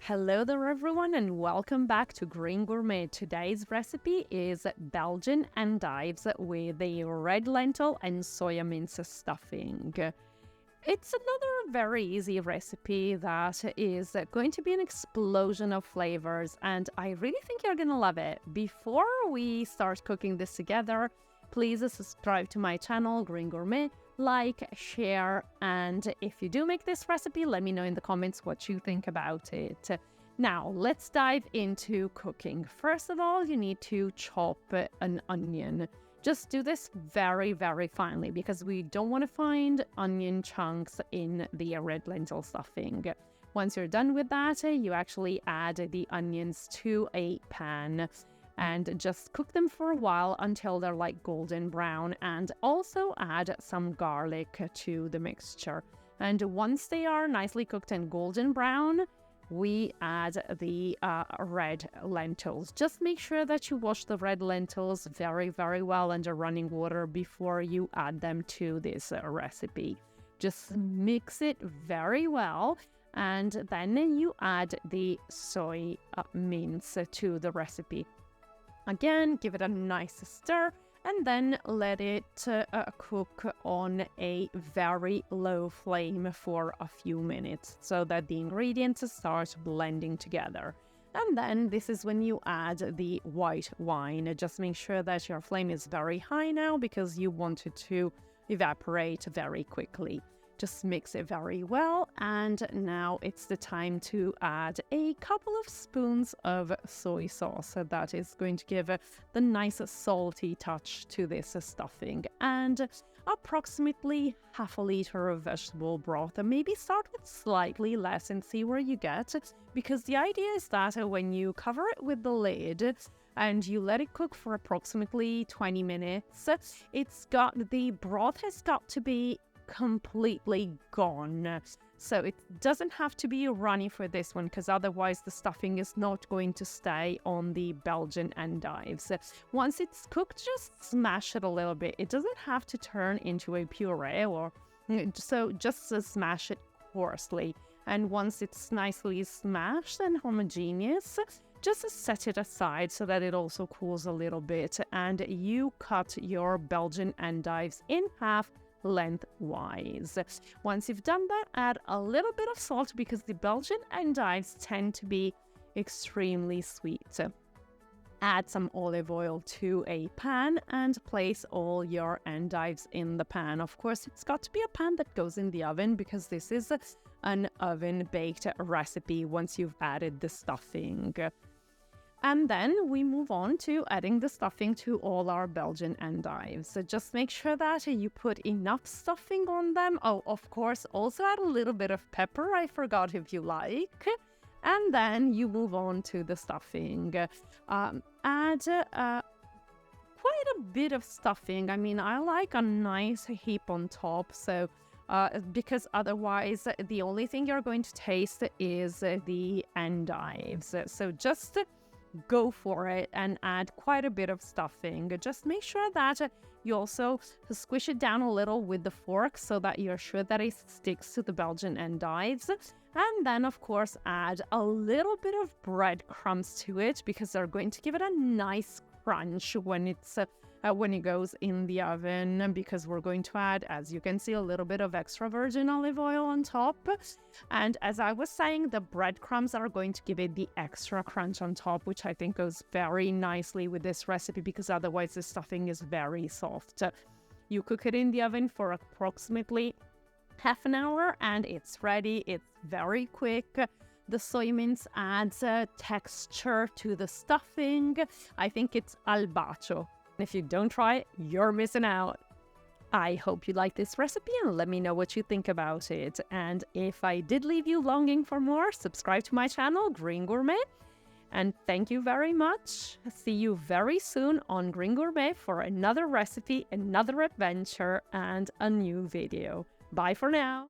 Hello there everyone and welcome back to Green Gourmet. Today's recipe is Belgian endives with the red lentil and soya mince stuffing. It's another very easy recipe that is going to be an explosion of flavors and I really think you're gonna love it. Before we start cooking this together, please subscribe to my channel Green Gourmet, like, share, and if you do make this recipe, let me know in the comments what you think about it. Now, let's dive into cooking. First of all, you need to chop an onion. Just do this very, very finely because we don't want to find onion chunks in the red lentil stuffing. Once you're done with that, you actually add the onions to a pan and just cook them for a while until they're like golden brown, and also add some garlic to the mixture. And once they are nicely cooked and golden brown, we add the red lentils. Just make sure that you wash the red lentils very, very well under running water before you add them to this recipe. Just mix it very well, and then you add the soy mince to the recipe. Again, give it a nice stir and then let it cook on a very low flame for a few minutes so that the ingredients start blending together. And then this is when you add the white wine. Just make sure that your flame is very high now because you want it to evaporate very quickly. Just mix it very well, and now it's the time to add a couple of spoons of soy sauce. That is going to give the nice salty touch to this stuffing, and approximately half a liter of vegetable broth. And maybe start with slightly less and see where you get, because the idea is that when you cover it with the lid and you let it cook for approximately 20 minutes, the broth has got to be completely gone. So it doesn't have to be runny for this one, because otherwise the stuffing is not going to stay on the Belgian endives. Once it's cooked, just smash it a little bit. It doesn't have to turn into a puree, or so just smash it coarsely. And once it's nicely smashed and homogeneous, just set it aside so that it also cools a little bit, and you cut your Belgian endives in half lengthwise. Once you've done that, add a little bit of salt because the Belgian endives tend to be extremely sweet. Add some olive oil to a pan and place all your endives in the pan. Of course, it's got to be a pan that goes in the oven because this is an oven-baked recipe once you've added the stuffing. And then we move on to adding the stuffing to all our Belgian endives. So just make sure that you put enough stuffing on them. Oh, of course, also add a little bit of pepper. I forgot, if you like. And then you move on to the stuffing. Add quite a bit of stuffing. I mean, I like a nice heap on top. So because otherwise the only thing you're going to taste is the endives. So just go for it and add quite a bit of stuffing. Just make sure that you also squish it down a little with the fork so that you're sure that it sticks to the Belgian endives. And then, of course, add a little bit of breadcrumbs to it because they're going to give it a nice crunch when it goes in the oven, because we're going to add, as you can see, a little bit of extra virgin olive oil on top. And as I was saying, the breadcrumbs are going to give it the extra crunch on top, which I think goes very nicely with this recipe because otherwise the stuffing is very soft. You cook it in the oven for approximately half an hour and it's ready. It's very quick. The soy mince adds texture to the stuffing. I think it's al bacio. If you don't try it, you're missing out. I hope you like this recipe and let me know what you think about it. And if I did leave you longing for more, subscribe to my channel, Green Gourmet. And thank you very much. See you very soon on Green Gourmet for another recipe, another adventure, and a new video. Bye for now.